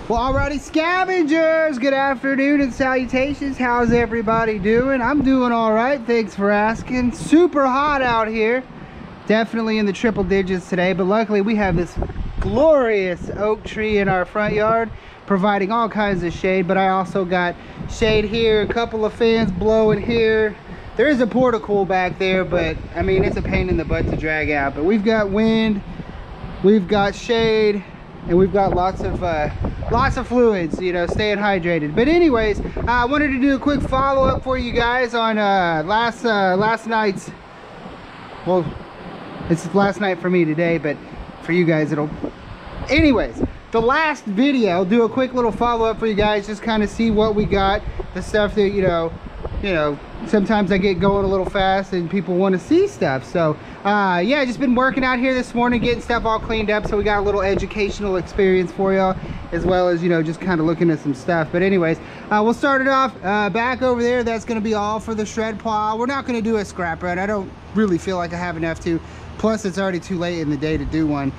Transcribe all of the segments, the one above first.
Well, alrighty, scavengers, good afternoon and salutations. How's everybody doing? I'm doing all right, thanks for asking. Super hot out here, definitely in the triple digits today, but luckily we have this glorious oak tree in our front yard providing all kinds of shade. But I also got shade here, a couple of fans blowing here. There is a porta-cool back there, but I mean, it's a pain in the butt to drag out. But we've got wind, we've got shade, and we've got lots of fluids, you know, staying hydrated. But anyways, I wanted to do a quick follow-up for you guys on last night's, well, it's last night for me today, but for you guys it'll, anyways, the last video. Do a quick little follow-up for you guys, just kind of see what we got, the stuff that you know sometimes I get going a little fast and people want to see stuff. So yeah, just been working out here this morning, getting stuff all cleaned up, so we got a little educational experience for y'all, as well as, you know, just kind of looking at some stuff. But anyways, we'll start it off back over there. That's going to be all for the shred pile. We're not going to do a scrap run. I don't really feel like I have enough to, plus it's already too late in the day to do one.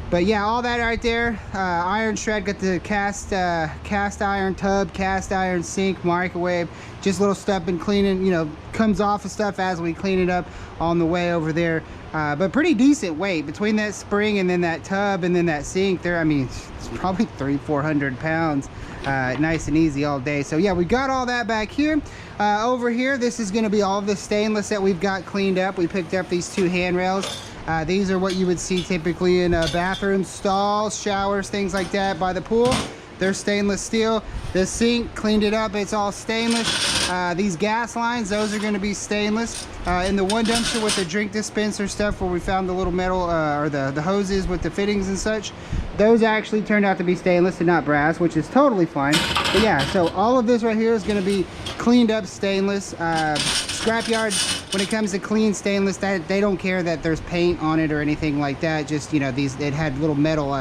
But yeah, all that right there, iron shred, got the cast iron tub, cast iron sink, microwave, just little stuff been cleaning, you know, comes off of stuff as we clean it up on the way over there. But pretty decent weight between that spring and then that tub and then that sink there. I mean, it's probably 300-400 pounds, nice and easy all day. So yeah, we got all that back here. Over here, this is going to be all the stainless that we've got cleaned up. We picked up these two handrails. These are what you would see typically in bathrooms, stalls, showers, things like that by the pool. They're stainless steel. The sink, cleaned it up, it's all stainless. These gas lines, those are going to be stainless. In the one dumpster with the drink dispenser stuff where we found the little metal or the hoses with the fittings and such, those actually turned out to be stainless and not brass, which is totally fine. But yeah, so all of this right here is going to be cleaned up stainless. Scrapyard, when it comes to clean stainless, that they don't care that there's paint on it or anything like that. Just, you know, these, it had little metal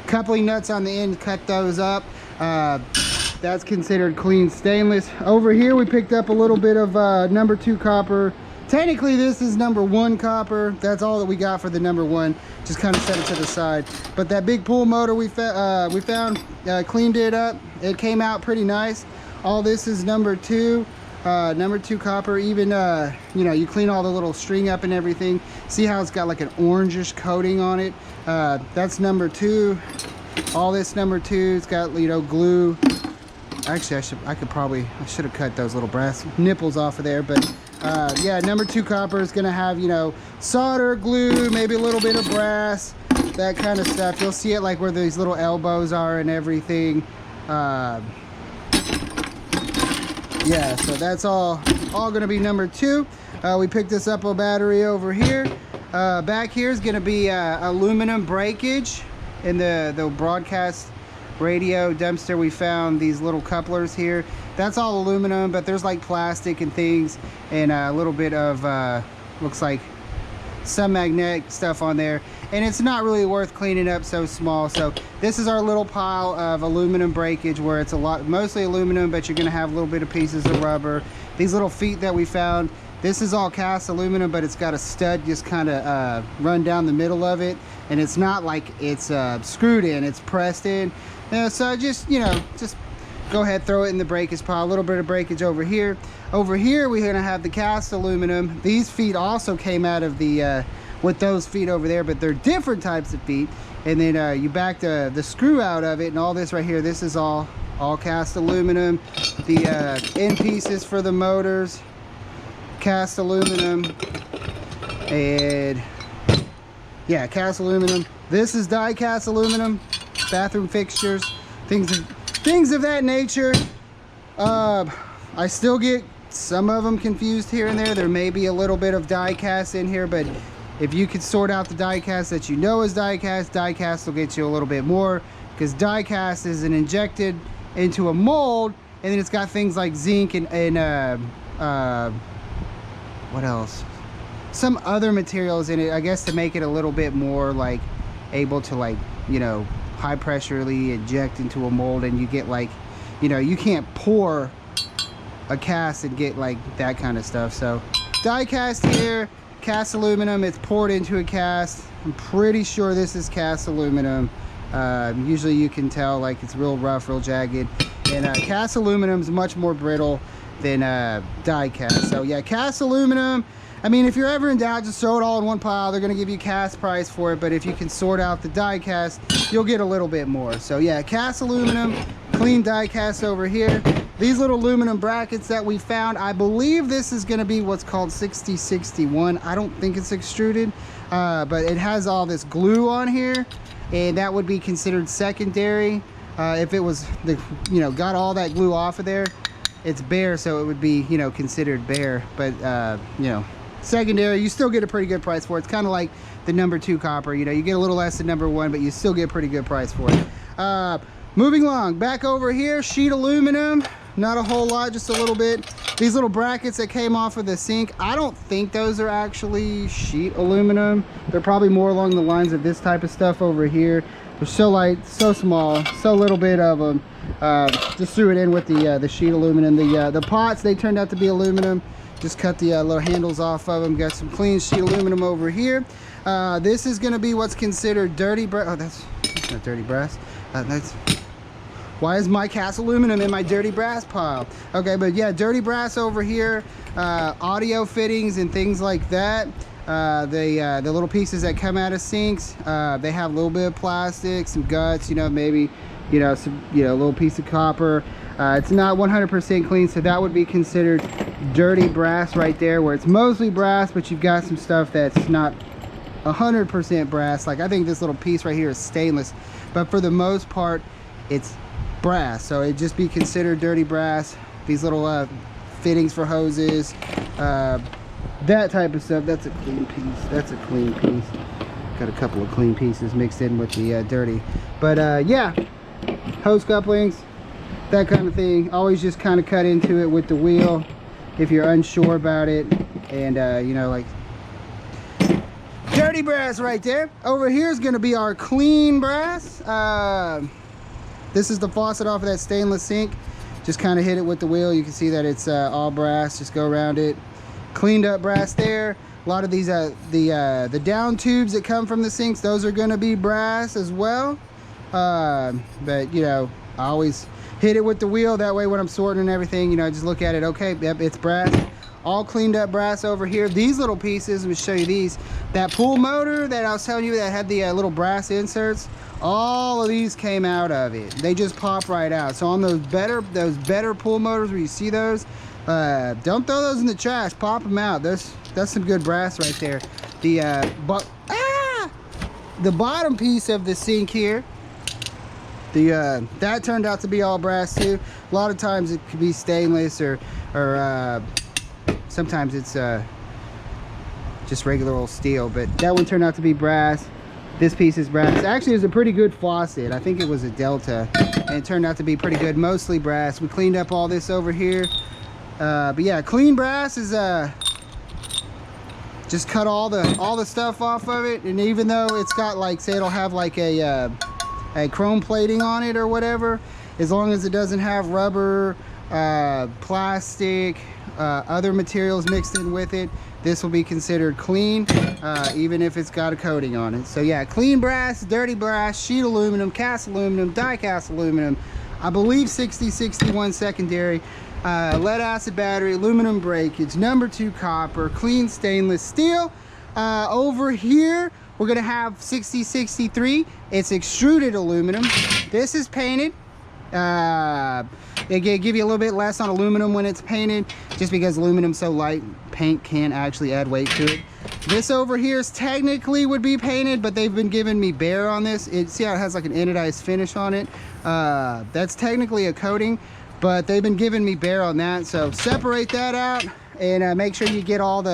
coupling nuts on the end, cut those up. That's considered clean stainless. Over here we picked up a little bit of number 2 copper. Technically this is number 1 copper. That's all that we got for the number 1. Just kind of set it to the side. But that big pool motor we found, cleaned it up. It came out pretty nice. All this is number 2. Number 2 copper. Even you know, you clean all the little string up and everything. See how it's got like an orangish coating on it? That's number 2. All this number 2. It's got, you know, glue. Actually, I should have cut those little brass nipples off of there. But yeah, number 2 copper is gonna have, you know, solder, glue, maybe a little bit of brass, that kind of stuff. You'll see it like where these little elbows are and everything. Yeah, so that's all gonna be number 2. We picked this up a battery over here. Back here is gonna be aluminum breakage. In the broadcast radio dumpster we found these little couplers here. That's all aluminum, but there's like plastic and things and a little bit of looks like some magnetic stuff on there, and it's not really worth cleaning up so small. So this is our little pile of aluminum breakage, where it's mostly aluminum, but you're gonna have a little bit of pieces of rubber. These little feet that we found, this is all cast aluminum, but it's got a stud just kind of run down the middle of it, and it's not like it's screwed in, it's pressed in. So just, you know, just go ahead, throw it in the breakage pile. A little bit of breakage over here. Over here we're gonna have the cast aluminum. These feet also came out of the with those feet over there, but they're different types of feet. And then you back the screw out of it, and all this right here, this is all cast aluminum. The end pieces for the motors, cast aluminum. And yeah, cast aluminum. This is die cast aluminum. Bathroom fixtures, things of that nature. I still get some of them confused here and there. There may be a little bit of die cast in here, but if you could sort out the die cast that you know is die cast will get you a little bit more, because die cast is injected into a mold, and then it's got things like zinc and what else? Some other materials in it, I guess, to make it a little bit more like able to, like, you know, high pressurely inject into a mold, and you get like, you know, you can't pour a cast and get like that kind of stuff. So die cast here, cast aluminum, it's poured into a cast. I'm pretty sure this is cast aluminum. Usually you can tell like it's real rough, real jagged. And cast aluminum is much more brittle than die cast. So yeah, cast aluminum, I mean, if you're ever in doubt, just throw it all in one pile. They're gonna give you cast price for it, but if you can sort out the die cast, you'll get a little bit more. So yeah, cast aluminum, clean die cast over here. These little aluminum brackets that we found, I believe this is gonna be what's called 6061. I don't think it's extruded, but it has all this glue on here, and that would be considered secondary. If it was the, you know, got all that glue off of there, it's bare, so it would be, you know, considered bare. But you know, secondary, you still get a pretty good price for it. It's kind of like the number 2 copper, you know, you get a little less than number 1, but you still get a pretty good price for it. Moving along, back over here, sheet aluminum, not a whole lot, just a little bit. These little brackets that came off of the sink, I don't think those are actually sheet aluminum. They're probably more along the lines of this type of stuff over here. They're so light, so small, so little bit of them. Just threw it in with the sheet aluminum. The pots, they turned out to be aluminum. Just cut the little handles off of them. Got some clean sheet aluminum over here. This is gonna be what's considered dirty brass. Oh, that's not dirty brass. Why is my cast aluminum in my dirty brass pile? Okay, but yeah, dirty brass over here. Audio fittings and things like that. The little pieces that come out of sinks, they have a little bit of plastic, some guts, you know, maybe, you know, some, you know, a little piece of copper. It's not 100% clean, so that would be considered dirty brass right there, where it's mostly brass, but you've got some stuff that's not 100% brass. Like I think this little piece right here is stainless, but for the most part, it's brass, so it'd just be considered dirty brass. These little fittings for hoses, that type of stuff, that's a clean piece. That's a clean piece. Got a couple of clean pieces mixed in with the dirty. But yeah, hose couplings, that kind of thing. Always just kind of cut into it with the wheel if you're unsure about it. And you know, like dirty brass right there. Over here is going to be our clean brass. This is the faucet off of that stainless sink. Just kind of hit it with the wheel. You can see that it's all brass. Just go around it. Cleaned up brass there. A lot of these the down tubes that come from the sinks, those are going to be brass as well. But you know, I always hit it with the wheel. That way when I'm sorting and everything, you know, just look at it. Okay, yep, it's brass. All cleaned up brass over here. These little pieces, let me show you these. That pool motor that I was telling you that had the little brass inserts, all of these came out of it. They just pop right out. So on those better pool motors where you see those, don't throw those in the trash. Pop them out. That's some good brass right there. The bottom piece of the sink here, that turned out to be all brass too. A lot of times it could be stainless or sometimes it's just regular old steel, but that one turned out to be brass. This piece is brass. Actually, it was a pretty good faucet. I think it was a Delta, and it turned out to be pretty good, mostly brass. We cleaned up all this over here. But yeah, clean brass is just cut all the stuff off of it. And even though it's got, like, say it'll have like a chrome plating on it or whatever, as long as it doesn't have rubber, plastic, other materials mixed in with it, this will be considered clean, even if it's got a coating on it. So yeah, clean brass, dirty brass, sheet aluminum, cast aluminum, die cast aluminum, I believe 6061 secondary, lead acid battery, aluminum breakage, number 2 copper, clean stainless steel. Over here we're gonna have 6063. It's extruded aluminum. This is painted. They give you a little bit less on aluminum when it's painted, just because aluminum's so light, paint can't actually add weight to it. This over here is technically would be painted, but they've been giving me bare on this. See how it has like an anodized finish on it? That's technically a coating, but they've been giving me bare on that. So separate that out and make sure you get all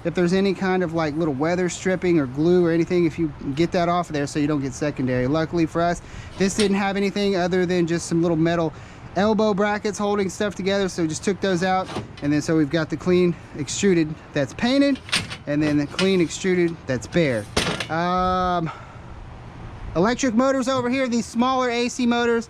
if there's any kind of like little weather stripping or glue or anything, if you get that off of there so you don't get secondary. Luckily for us, this didn't have anything other than just some little metal elbow brackets holding stuff together, so just took those out. And then so we've got the clean extruded that's painted, and then the clean extruded that's bare. Electric motors over here, these smaller AC motors,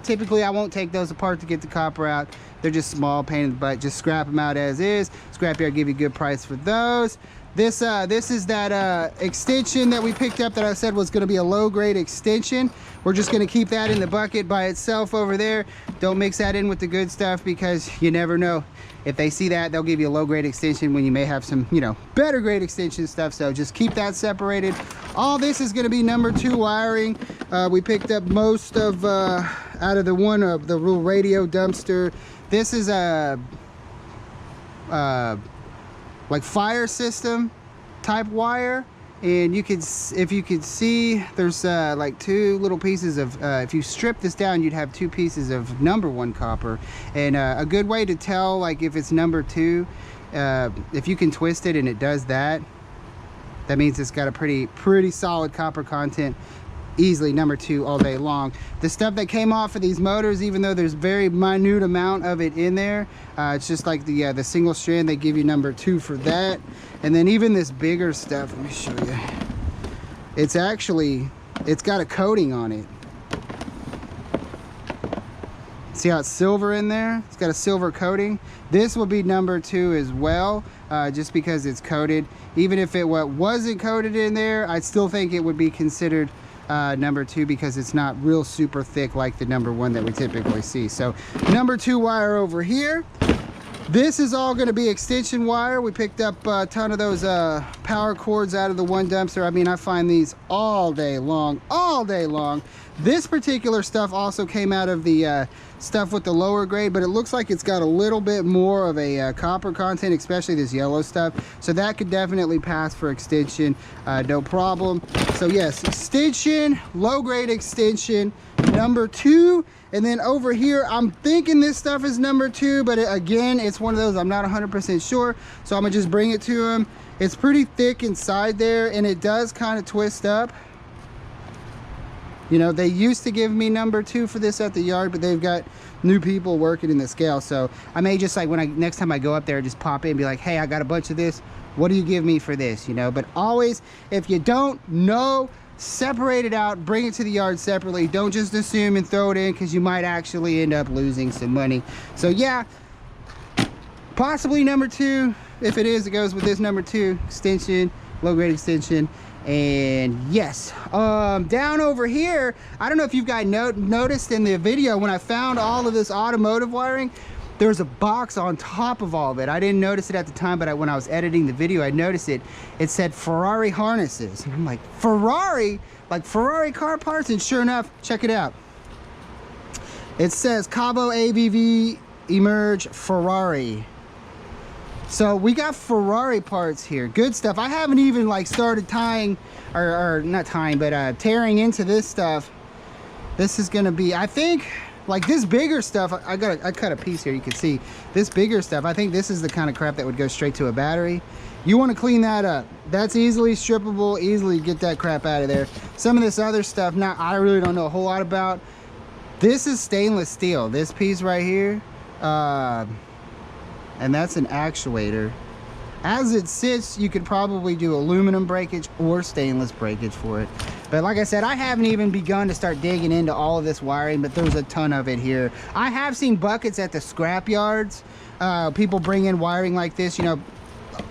typically I won't take those apart to get the copper out. They're just small, pain in the butt. Just scrap them out as is. Scrapyard give you a good price for those. This is that extension that we picked up that I said was going to be a low grade extension. We're just going to keep that in the bucket by itself over there. Don't mix that in with the good stuff, because you never know. If they see that, they'll give you a low grade extension when you may have some, you know, better grade extension stuff. So just keep that separated. All this is going to be number 2 wiring. We picked up most of out of the one of the little radio dumpster. This is a like fire system type wire, and you could, if you could see, there's like 2 little pieces of if you strip this down, you'd have 2 pieces of number 1 copper. And a good way to tell, like, if it's number 2, if you can twist it and it does that, that means it's got a pretty solid copper content. Easily number 2 all day long. The stuff that came off of these motors, even though there's very minute amount of it in there, it's just like the single strand, they give you number 2 for that. And then even this bigger stuff, let me show you, it's got a coating on it. See how it's silver in there? It's got a silver coating. This will be number 2 as well, just because it's coated. Even if it wasn't coated in there, I still think it would be considered number 2, because it's not real super thick like the number 1 that we typically see. So number 2 wire over here. This is all going to be extension wire. We picked up a ton of those power cords out of the one dumpster. I mean, I find these all day long, all day long. This particular stuff also came out of the stuff with the lower grade, but it looks like it's got a little bit more of a copper content, especially this yellow stuff. So that could definitely pass for extension, no problem. So yes, extension, low grade extension, number 2. And then over here, I'm thinking this stuff is number 2, but again, it's one of those I'm not 100% sure. So I'm gonna just bring it to him. It's pretty thick inside there, and it does kind of twist up. You know, they used to give me number 2 for this at the yard, but they've got new people working in the scale. So I may just, like, next time I go up there, just pop in and be like, hey, I got a bunch of this. What do you give me for this? You know, but always, if you don't know, separate it out, bring it to the yard separately. Don't just assume and throw it in, because you might actually end up losing some money. So yeah, possibly number 2. If it is, it goes with this number 2 extension, low grade extension. And yes, down over here, I don't know if you guys noticed in the video when I found all of this automotive wiring, there's a box on top of all of it. I didn't notice it at the time, but when I was editing the video, I noticed it. It said Ferrari harnesses. And I'm like, Ferrari? Like Ferrari car parts? And sure enough, check it out. It says Cabo ABV Emerge Ferrari. So we got Ferrari parts here. Good stuff. I haven't even like started tying, or not tying, but tearing into this stuff. This is gonna be, I think, like this bigger stuff, I cut a piece here, you can see. This bigger stuff, I think this is the kind of crap that would go straight to a battery. You want to clean that up. That's easily strippable, easily get that crap out of there. Some of this other stuff, now I really don't know a whole lot about. This is stainless steel, this piece right here. And that's an actuator. As it sits, you could probably do aluminum breakage or stainless breakage for it. But like I said, I haven't even begun to start digging into all of this wiring, but there's a ton of it here. I have seen buckets at the scrap yards. People bring in wiring like this, you know,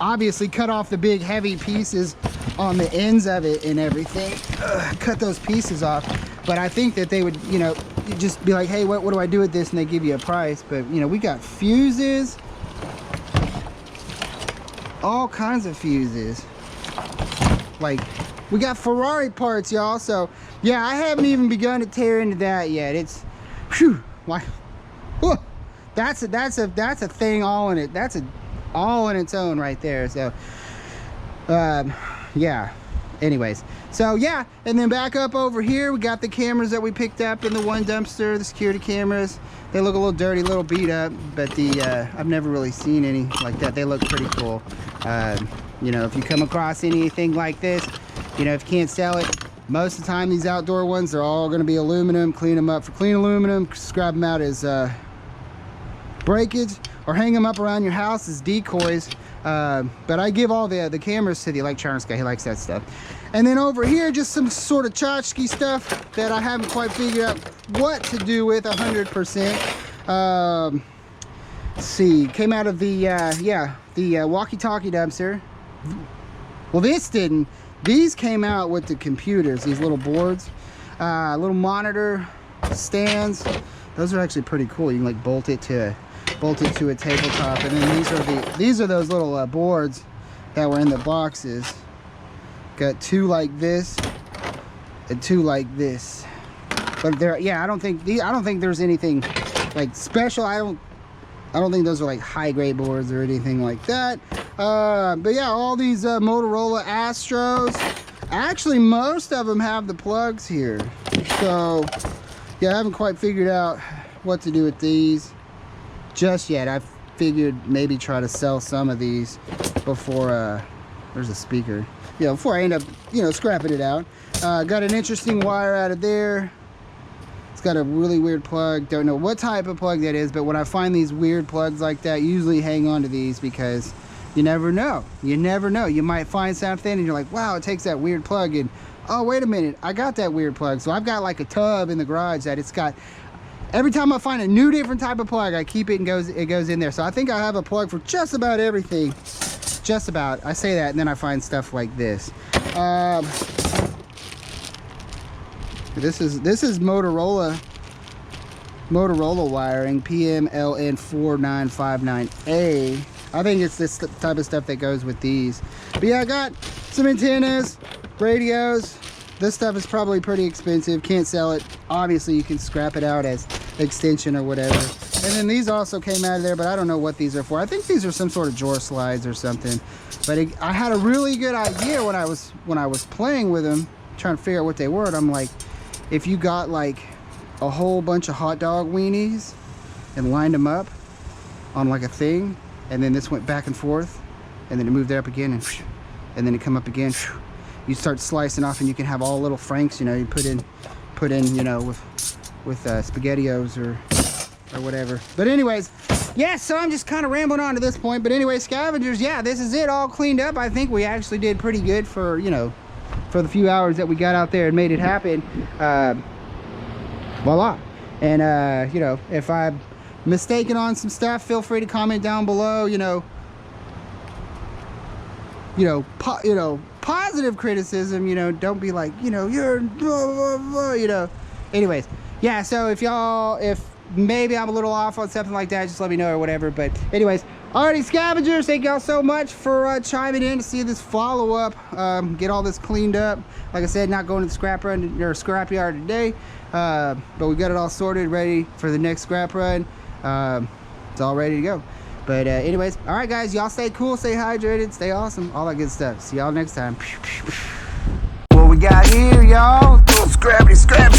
obviously cut off the big heavy pieces on the ends of it and everything. Cut those pieces off. But I think that they would, you know, just be like, hey, what do I do with this? And they give you a price. But, you know, we got fuses. All kinds of fuses. Like, we got Ferrari parts, y'all. So yeah, I haven't even begun to tear into that yet. It's, whew, like, whew, that's a thing all in it. That's all in its own right there. So yeah, anyways, so yeah. And then back up over here, we got the cameras that we picked up in the one dumpster, the security cameras. They look a little dirty, a little beat up, but I've never really seen any like that. They look pretty cool. You know, if you come across anything like this, you know, if you can't sell it, most of the time these outdoor ones, they're all going to be aluminum. Clean them up for clean aluminum, scrap them out as breakage, or hang them up around your house as decoys. But I give all the cameras to the electronics guy. He likes that stuff. And then over here, just some sort of tchotchke stuff that I haven't quite figured out what to do with 100%. Let's see, came out of the walkie-talkie dumpster. Well, this didn't. These came out with the computers, these little boards, little monitor stands. Those are actually pretty cool. You can like bolt it to a tabletop, and then these are those little boards that were in the boxes. Got two like this and two like this. But there, yeah, I don't think there's anything like special. I don't think those are like high grade boards or anything like that. But yeah, all these Motorola Astros. Actually, most of them have the plugs here. So yeah, I haven't quite figured out what to do with these just yet. I figured maybe try to sell some of these before there's a speaker. You know, before I end up, you know, scrapping it out. Got an interesting wire out of there. It's got a really weird plug. Don't know what type of plug that is, but when I find these weird plugs like that, usually hang on to these because you never know. You never know. You might find something and you're like, wow, it takes that weird plug, and oh, wait a minute, I got that weird plug. So I've got like a tub in the garage that it's got. Every time I find a new different type of plug, I keep it and it goes in there. So I think I have a plug for just about everything. Just about. I say that and then I find stuff like this. This is Motorola wiring, PMLN4959A. I think it's this type of stuff that goes with these. But yeah, I got some antennas, radios. This stuff is probably pretty expensive. Can't sell it. Obviously, you can scrap it out as extension or whatever. And then these also came out of there, but I don't know what these are for. I think these are some sort of drawer slides or something. But I had a really good idea when I was playing with them, trying to figure out what they were. And I'm like, if you got like a whole bunch of hot dog weenies and lined them up on like a thing, and then this went back and forth, and then it moved up again, and then it come up again. You start slicing off, and you can have all little franks. You know, you put in, you know, with SpaghettiOs or whatever. But anyways, yeah. So I'm just kind of rambling on to this point. But anyway, scavengers. Yeah, this is it, all cleaned up. I think we actually did pretty good for, you know, for the few hours that we got out there and made it happen. Voila. And you know, if I'm mistaken on some stuff, feel free to comment down below. You know, positive criticism. You know, don't be like, you know, you're blah, blah, blah, you know. Anyways, yeah. So if maybe I'm a little off on something like that, just let me know or whatever. But anyways, alrighty, scavengers, thank y'all so much for chiming in to see this follow-up, get all this cleaned up. Like I said, not going to the scrap run or scrap yard today, but we got it all sorted, ready for the next scrap run. It's all ready to go. But anyways, all right, guys, y'all stay cool, stay hydrated, stay awesome, all that good stuff. See y'all next time. What we got here, y'all? Scrappity, scrap.